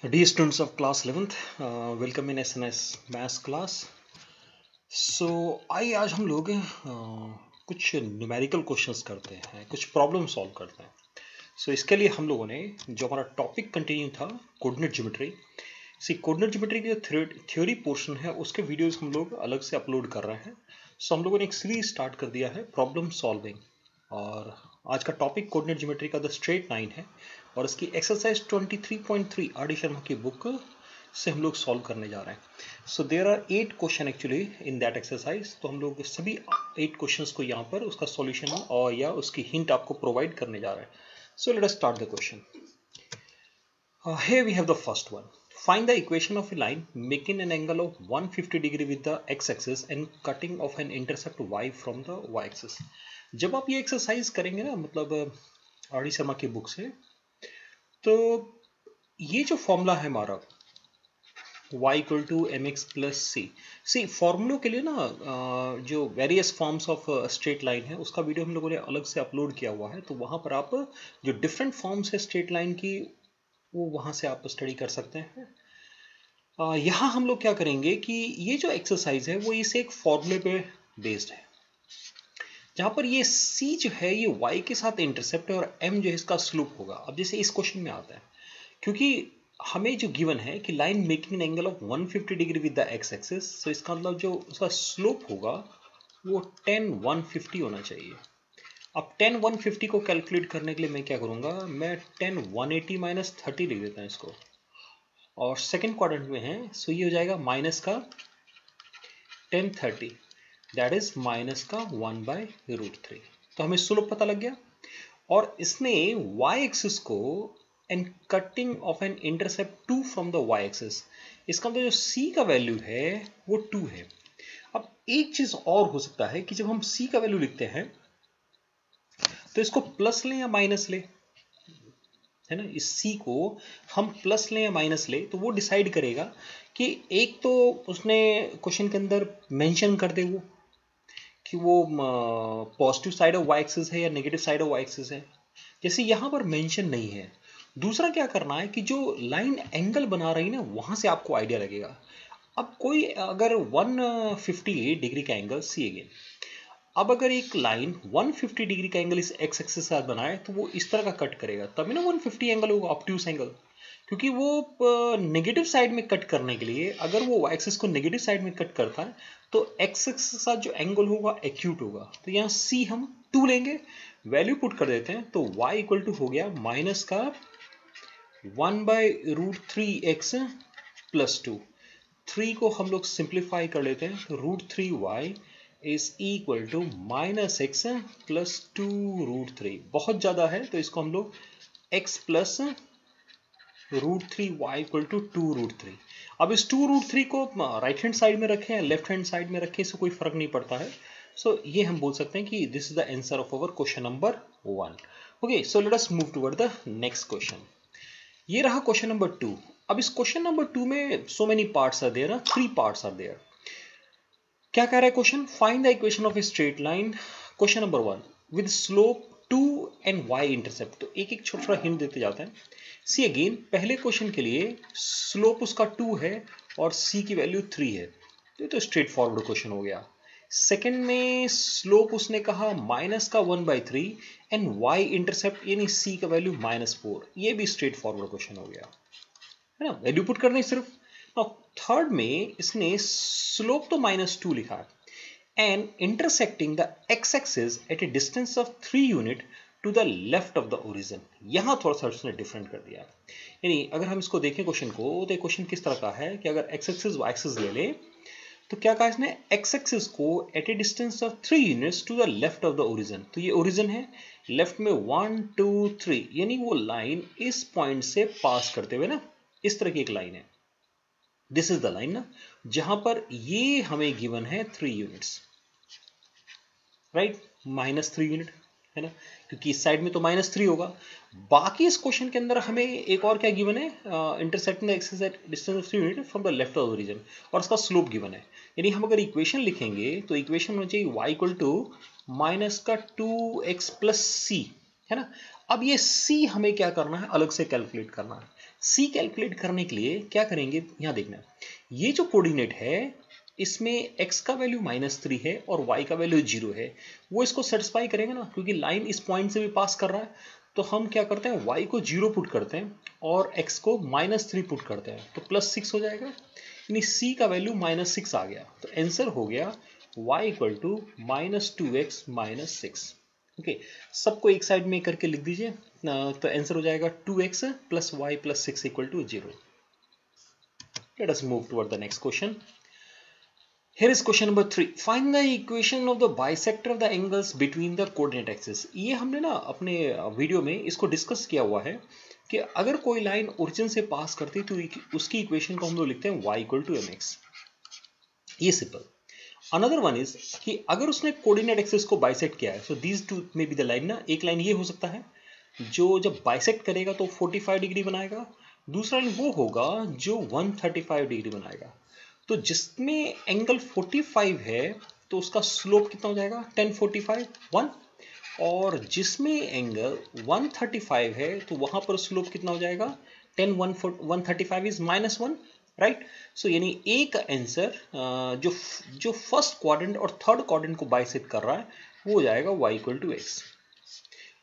Dear students of class 11th, welcome in SNS Maths class. So आइए आज हम लोग कुछ न्यूमेरिकल क्वेश्चंस करते हैं, कुछ प्रॉब्लम सॉल्व करते हैं. सो इसके लिए हम लोगों ने जो हमारा टॉपिक कंटिन्यू था कोऑर्डिनेट ज्योमेट्री. कोऑर्डिनेट ज्योमेट्री की जो थ्योरी पोर्शन है उसके वीडियोस हम लोग अलग से अपलोड कर रहे हैं. सो हम लोगों ने एक सीरीज स्टार्ट कर दिया है प्रॉब्लम सॉल्विंग, और आज का टॉपिक कोऑर्डिनेट ज्योमेट्री का द स्ट्रेट लाइन है और इसकी एक्सरसाइज 23.3 आर डी शर्मा की बुक से हम लोग सॉल्व करने जा रहे हैं. So there are 8 question actually in that exercise. तो हम लोग सभी 8 क्वेश्चंस को यहाँ पर उसका सॉल्यूशन और या उसकी हिंट आपको प्रोवाइड करने जा रहे हैं. So let us start the question. Here we have the first one. Find the equation of a line making an angle of 150 degree with the x-axis and cutting of an intercept y from the y-axis. जब आप ये exercise करेंगे ना, मतलब R D Sharma की book से, तो ये जो फॉर्मूला है हमारा y equal to M X plus C फॉर्मूलों के लिए ना जो various forms of straight line है उसका वीडियो हम लोगों ने अलग से अपलोड किया हुआ है. तो वहाँ पर आप जो डिफरेंट फॉर्म्स है स्ट्रेट लाइन की वो वहाँ से आप स्टडी कर सकते हैं. यहाँ हम लोग क्या करेंगे कि ये जो एक्सरसाइज है वो इसे एक फॉर्मूले पे बेस्ड है, जहाँ पर ये c जो है ये y के साथ इंटरसेप्ट है और m जो है इसका स्लोप होगा. अब जैसे इस क्वेश्चन में आता है, क्योंकि हमें जो गिवन है कि line making an angle of 150 degree with the x axis, तो इसका मतलब जो उसका स्लोप होगा वो 10 150 होना चाहिए. अब 10 150 को कैलकुलेट करने के लिए मैं क्या करूंगा, मैं 10 180 माइनस 30 लिख देता हूँ इसको, और सेकेंड क्वाड्रेंट में है. सो ये हो जाएगा माइनस का 10 30, दैट इज माइनस का 1/√3. तो हमें स्लोप पता लग गया. और इसने y एक्सिस को and cutting off an intercept 2 from the y axis, इसका मतलब जो c का वैल्यू है वो 2 है. अब एक चीज और हो सकता है कि जब हम c का वैल्यू लिखते हैं तो इसको प्लस लें या माइनस लें, है ना. इस c को हम प्लस लें या माइनस लें तो वो डिसाइड करेगा कि एक तो उसने क्वेश्चन के अंदर मेंशन कर दे वो कि वो positive side of y axis है या negative side of y axis है. जैसे यहाँ पर मेंशन नहीं है. दूसरा क्या करना है कि जो लाइन एंगल बना रही है ना वहां से आपको आइडिया लगेगा. अब कोई अगर 158 डिग्री का एंगल सी अगेन, अब अगर एक लाइन 150 डिग्री का एंगल इस एक्स एक्सिस के साथ बनाए तो वो इस तरह का कट करेगा, तभी ना 150 एंगल होगा, ऑब्ट्यूस एंगल. क्योंकि वो नेगेटिव साइड में कट करने के लिए, अगर वो वाई एक्सिस को नेगेटिव साइड में कट करता है तो एक्स एक्सिस के साथ जो एंगल होगा एक्यूट होगा. तो यहाँ सी हम 2 लेंगे, वैल्यू पुट कर देते हैं, तो y इक्वल टू हो गया माइनस का 1/√3x प्लस 2. 3 को हम लोग सिंप्लीफाई कर लेते हैं, तो √3y is equal to minus x plus 2√3. बहुत ज्यादा है तो इसको हम लोग x plus √3y equal to 2√3. अब इस 2√3 को राइट हैंड साइड में रखें या लेफ्ट हैंड साइड में रखें, इससे कोई फर्क नहीं पड़ता है. सो ये हम बोल सकते हैं कि this is the answer of our question number 1. Okay, so let us move toward the next question. ये रहा क्वेश्चन नंबर 2. अब इस क्वेश्चन नंबर 2 में so many parts are there, 3 parts are there. क्या कह रहा है question, find the equation of a straight line. Question number 1 with slope 2 and y intercept. तो एक एक छोटा छोटा हिंट देते जाते हैं. सी अगेन, पहले क्वेश्चन के लिए स्लोप उसका 2 है और c की वैल्यू 3 है, तो स्ट्रेट फॉरवर्ड क्वेश्चन हो गया. सेकंड में स्लोप उसने कहा माइनस का 1/3 एंड y इंटरसेप्ट यानी c का वैल्यू -4, ये भी स्ट्रेट फॉरवर्ड क्वेश्चन हो गया, है ना. वैल्यू पुट करनी सिर्फ. थर्ड में इसने स्लोप तो -2 लिखा है and intersecting the x axis at a distance of 3 unit to the left of the origin. यहां थोड़ा सा उसने डिफरेंट कर दिया. यानी अगर हम इसको देखें क्वेश्चन को, तो क्वेश्चन किस तरह का है कि अगर x एक्सिस y एक्सिस ले ले तो क्या कहा इसने, x एक्सिस को at a distance of 3 units to the left of the origin. तो ये ओरिजिन है, लेफ्ट में 1 2 3, यानी वो लाइन इस पॉइंट से पास करते हुए ना इस तरह की एक लाइन है. दिस इज द लाइन ना, जहां पर ये हमें गिवन है 3 यूनिट्स, राइट, -3 यूनिट, है ना, क्योंकि इस साइड में तो -3 होगा. बाकी इस क्वेश्चन के अंदर हमें एक और क्या गिवन है, intersecting the axis at distance of 3 unit from the left of the region, और इसका स्लोप गिवन है. यानी हम अगर इक्वेशन लिखेंगे तो इक्वेशन होना चाहिए y इक्वल टू माइनस का 2x प्लस सी, है ना. अब ये c हमें क्या करना है, अलग से कैलकुलेट करना है. सी कैलकुलेट करने के लिए क्या करेंगे, यहां देखना, ये जो कोऑर्डिनेट है इसमें x का वैल्यू -3 है और y का वैल्यू 0 है, वो इसको सेटिस्फाई करेगा ना, क्योंकि लाइन इस पॉइंट से भी पास कर रहा है। तो हम क्या करते हैं, y को 0 पुट करते हैं और x को -3 पुट करते हैं, तो +6 हो जाएगा, यानी c का वैल्यू -6 आ गया। तो आंसर हो गया y equal to -2x -6। Okay, सबको एक साइड में करके लिख दीजिए, तो आंसर हो जाएगा 2x + y + 6 = 0। Let us move toward the next question. Here is question number 3. Find the equation of the bisector of the angles between the coordinate axes. ये हमने ना अपने वीडियो में इसको डिस्कस किया हुआ है कि अगर कोई लाइन ओरिजिन से पास करती है तो उसकी इक्वेशन को हम लोग लिखते हैं y = mx। ये सिंपल। अनदर वन इज कि अगर उसने कोऑर्डिनेट एक्सिस को बाइसेक्ट किया है, सो दीज टू में बी द लाइन ना, एक लाइन ये हो सकता है जो जब बाइसेक्ट करेगा तो 45 डिग्री बनाएगा, दूसरा लाइन वो होगा जो 135 डिग्री बनाएगा। तो जिसमें एंगल 45 है तो उसका स्लोप कितना हो जाएगा, 10 45 1, और जिसमें एंगल 135 है तो वहां पर स्लोप कितना हो जाएगा, 10 135 इज -1, राइट। सो यानी एक आंसर जो फर्स्ट क्वाड्रेंट और थर्ड क्वाड्रेंट को बाइसेक्ट कर रहा है वो हो जाएगा y = x,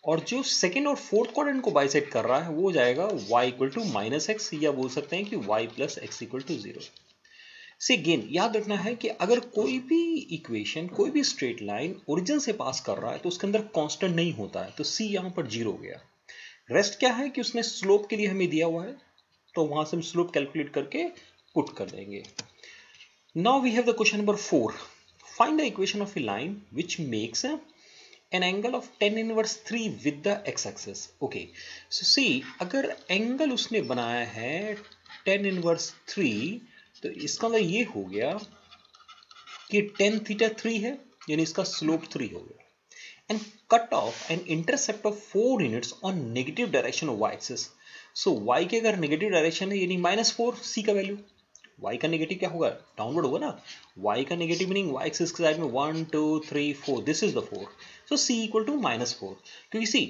और जो सेकेंड और फोर्थ क्वाड्रेंट को बाइसेक्ट कर रहा है वो हो जाएगा y = -x, या बोल सकते हैं कि y + x = 0। से अगेन याद रखना है कि अगर कोई भी इक्वेशन, कोई भी स्ट्रेट लाइन ओरिजिन से पास कर रहा है तो उसके अंदर कांस्टेंट नहीं होता है, तो सी यहां पर 0 हो गया। रेस्ट क्या है कि उसने स्लोप के लिए हमें दिया हुआ है, तो वहां से हम स्लोप कैलकुलेट करके पुट कर देंगे। Now we have the question number 4. Find the equation of a line which makes an angle of tan inverse 3 with the x-axis. Okay, so see, अगर एंगल उसने बनाया है tan inverse 3, तो इसका मतलब ये हो गया कि tan थीटा 3 है, यानी इसका स्लोप 3 हो गया, and cut off and intercept of 4 units on negative direction of y axis. So y के अगर नेगेटिव डायरेक्शन है यानी -4 c का वैल्यू, y का नेगेटिव क्या होगा, डाउनवर्ड होगा ना, y का नेगेटिव मीनिंग y एक्सिस के साइड में 1 2 3 4, this is the 4, so c = -4, क्योंकि सी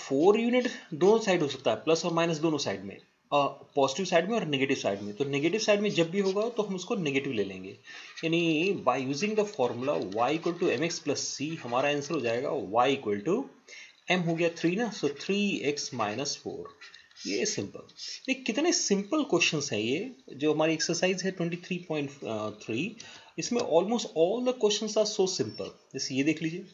4 यूनिट दोनों साइड हो सकता है, प्लस और माइनस दोनों साइड में, पॉजिटिव साइड में और नेगेटिव साइड में, तो नेगेटिव साइड में जब भी होगा तो हम उसको नेगेटिव ले लेंगे, यानी by using the formula y = mx + c हमारा आंसर हो जाएगा y = m हो गया 3 ना, सो 3x - 4। ये सिंपल, ये कितने सिंपल क्वेश्चंस हैं ये, जो हमारी एक्सरसाइज है 23.3, इसमें almost all the questions are so simple. जैसे ये देख लीजिए,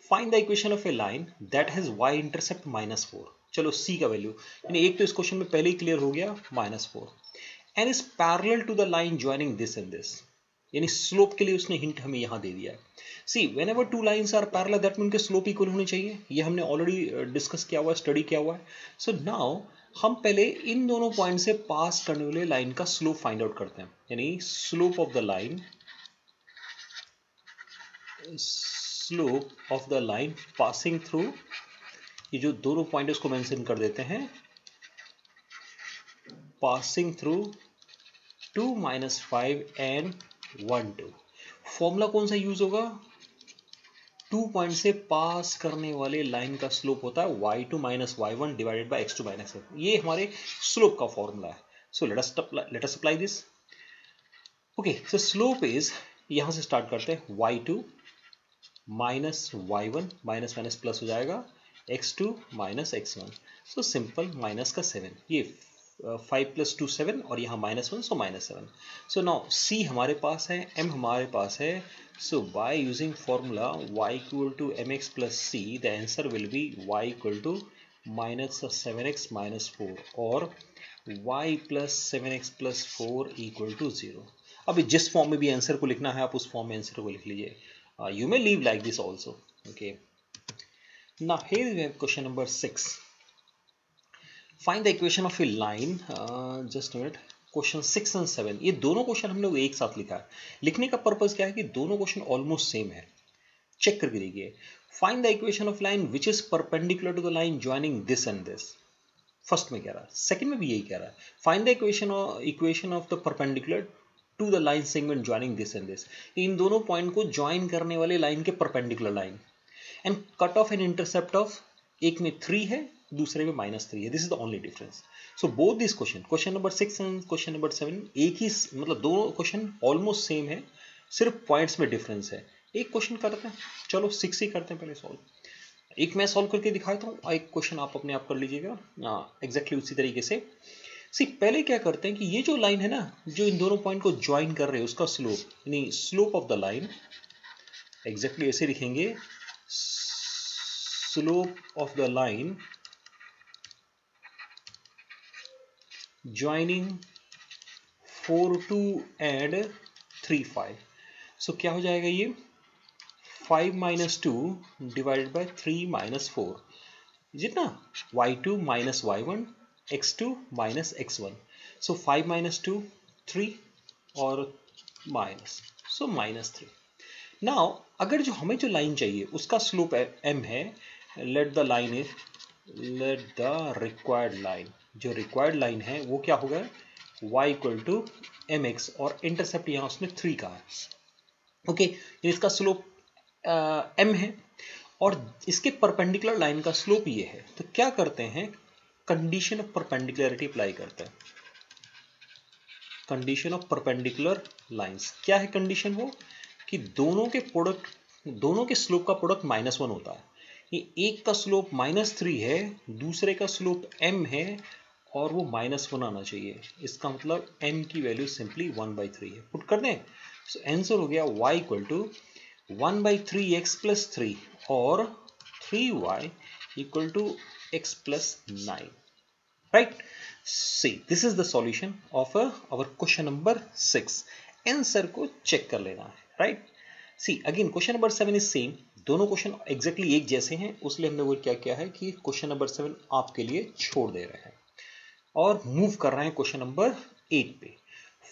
find the equation of a line that has y intercept -4। चलो c का वैल्यू, यानी एक तो इस क्वेश्चन में पहले ही क्लियर हो गया, -4, and is parallel to the line joining this and this, यानी स्लोप के लिए उसने हिंट हमें यहां दे दिया है। See whenever two lines are parallel that mean उनके स्लोप इक्वल होने चाहिए, ये हमने ऑलरेडी डिस्कस किया हुआ है, स्टडी किया हुआ है। सो नाउ हम पहले इन दोनों पॉइंट से पास करने वाले लाइन का स्लोप फाइंड आउट करते हैं, यानी slope of the line passing through, ये जो दोनों पॉइंट उसको मेंशन कर देते हैं, पासिंग थ्रू 2 -5 एंड 1 2। फॉर्मूला कौन सा यूज होगा, 2 पॉइंट से पास करने वाले लाइन का स्लोप होता है y2 - y1 divided by x2 - x1, ये हमारे स्लोप का फॉर्मूला है। So let us apply this. Okay, so slope is, यहां से स्टार्ट करते हैं, y2 - y1 minus minus plus हो जाएगा x2 - x1, so simple, minus का 7, ये 5 + 2 7, और यहाँ -1, सो -7। सो नाउ c हमारे पास है, m हमारे पास है, so by using formula y = mx + c, the answer will be y = -7x - 4 और y + 7x + 4 = 0। अभी जिस फॉर्म में भी आंसर को लिखना है आप उस फॉर्म में आंसर को लिख लीजिए, you may leave like this also. Okay, now here we have question number 6. Find the equation of a line, just a minute, question 6 और 7, ये दोनों क्वेश्चन हम लोग एक साथ लिखा है। लिखने का पर्पस क्या है कि दोनों क्वेश्चन ऑलमोस्ट सेम है, चेक करके देखिए। Find the equation of line which is perpendicular to the line joining this and this, first में कह रहा है, सेकंड में भी यही कह रहा है, find the equation of the perpendicular to the line segment joining this and this, इन दोनों पॉइंट को ज्वाइन करने वाले लाइन के perpendicular line, and cut off and intercept of, एक में 3 है दूसरे में -3 है. This is the only difference. So both this question number 6 and question number 7 एक ही, मतलब दोनों क्वेश्चन ऑलमोस्ट सेम है, सिर्फ पॉइंट्स में डिफरेंस है. एक क्वेश्चन करते हैं, चलो 6 ही करते हैं पहले सॉल्व. एक मैं सॉल्व करके दिखाता हूँ, एक क्वेश्चन आप अपने आप कर लीजिएगा एग्जैक्टली उसी तरीके से. सी पहले क्या करते हैं कि ये जो लाइन है ना, जो इन दोनों पॉइंट को ज्वाइन कर रहे हैं, उसका स्लोप, यानी slope of the line exactly ऐसे लिखेंगे, slope of the line joining 4 2 and 3 5. सो क्या हो जाएगा ये 5 - 2 डिवाइडेड बाय 3 - 4 जितना y2 - y1 x2 - x1. सो 5 - 2 3 और माइनस, सो -3. नाउ अगर जो हमें जो लाइन चाहिए उसका स्लोप m है, लेट द रिक्वायर्ड लाइन, जो रिक्वायर्ड लाइन है वो क्या होगा y = mx और इंटरसेप्ट यहां उसने 3 का है. ओके, इसका स्लोप m है और इसके परपेंडिकुलर लाइन का स्लोप ये है. तो क्या करते हैं, कंडीशन ऑफ परपेंडिकुलरिटी अप्लाई करते हैं. कंडीशन ऑफ परपेंडिकुलर लाइंस क्या है कंडीशन, वो कि दोनों के स्लोप का प्रोडक्ट -1 होता है. ये एक का स्लोप -3 है, दूसरे का स्लोप m है और वो -1 आना चाहिए. इसका मतलब m की वैल्यू सिंपली 1/3 है. पुट कर दें, सो आंसर हो गया y = 1/3x + 3 और 3y = x + 9. Right? See, this is the solution of our question number 6. Answer को चेक कर लेना है. Right? See again question number 7 is same. दोनों क्वेश्चन एग्जैक्टली एक जैसे हैं, उसलिए हमने वो क्या किया है कि क्वेश्चन नंबर 7 आपके लिए छोड़ दे रहे हैं और मूव कर रहे हैं क्वेश्चन नंबर 8 पे.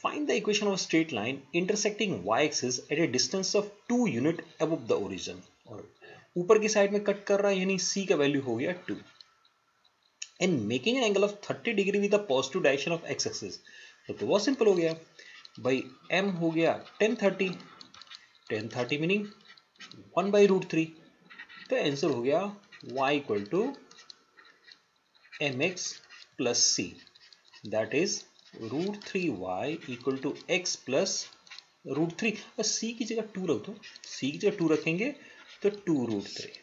Find the equation of straight line intersecting y axis at a distance of 2 unit above the origin. और ऊपर की साइड में कट कर रहा है, यानी c का वैल्यू हो गया 2. And making an angle of 30 degree with the positive direction of x axis. तो बहुत सिंपल हो गया भाई, m हो गया 1030 मीनिंग 1/√3. तो आंसर हो गया y = mx + c, that is √3y = x + √3. और c की जगह 2 रख दो, c की जगह 2 रखेंगे तो 2√3.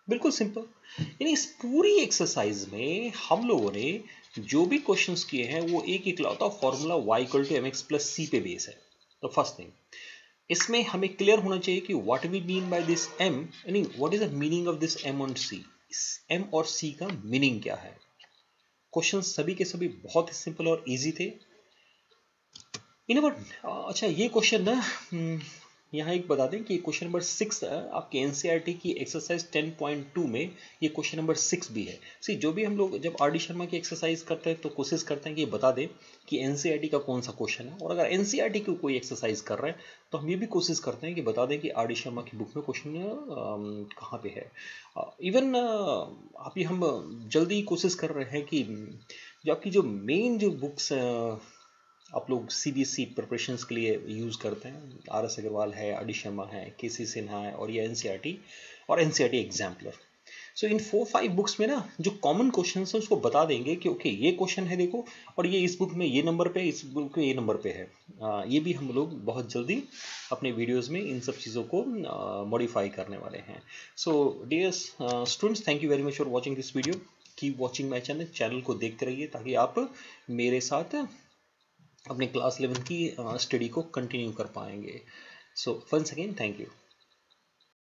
बिल्कुल सिंपल. यानी इस पूरी एक्सरसाइज में हम लोगों ने जो भी क्वेश्चंस किए हैं वो एक इकलौता फॉर्मूला y = mx + c पे बेस है. तो फर्स्ट थिंग, इसमें हमें क्लियर होना चाहिए कि what we mean by this m, यानी what is the meaning of this m और c. इस m और c का मीनिंग क्या है. क्वेश्चन सभी के सभी बहुत ही सिंपल और इजी थे. अच्छा ये क्वेश्चन ना यहाँ एक बता दें कि क्वेश्चन नंबर 6 आपके एनसीईआरटी की एक्सरसाइज 10.2 में ये क्वेश्चन नंबर 6 भी है. सी जो भी हम लोग जब आर डी शर्मा की एक्सरसाइज करते हैं तो कोशिश करते हैं कि बता दें कि एनसीईआरटी का कौन सा क्वेश्चन है, और अगर एनसीईआरटी की कोई एक्सरसाइज कर रहे हैं तो हम ये भी कोशिश करते हैं कि बता दें कि आर डी शर्मा की बुक में क्वेश्चन कहाँ पे है. इवन अभी हम जल्दी कोशिश कर रहे हैं कि जो आपकी जो मेन जो बुक्स आप लोग सीबीएसई प्रिपरेशंस के लिए यूज़ करते हैं, आर.एस. अग्रवाल है, आर डी शर्मा है, के.सी. सिन्हा है और ये एनसीईआरटी और एनसीईआरटी एग्जाम्पलर. सो इन 4-5 बुक्स में ना जो कॉमन क्वेश्चन है उसको बता देंगे कि ओके ये क्वेश्चन है देखो, और ये इस बुक में ये नंबर पे, इस बुक में ये नंबर पे है. ये भी हम लोग बहुत जल्दी अपने वीडियोज़ में इन सब चीज़ों को मॉडिफाई करने वाले हैं. So dear students, thank you very much for watching this video. Keep watching my channel को देखते रहिए ताकि आप मेरे साथ अपने क्लास 11 की स्टडी को कंटिन्यू कर पाएंगे. So once again thank you.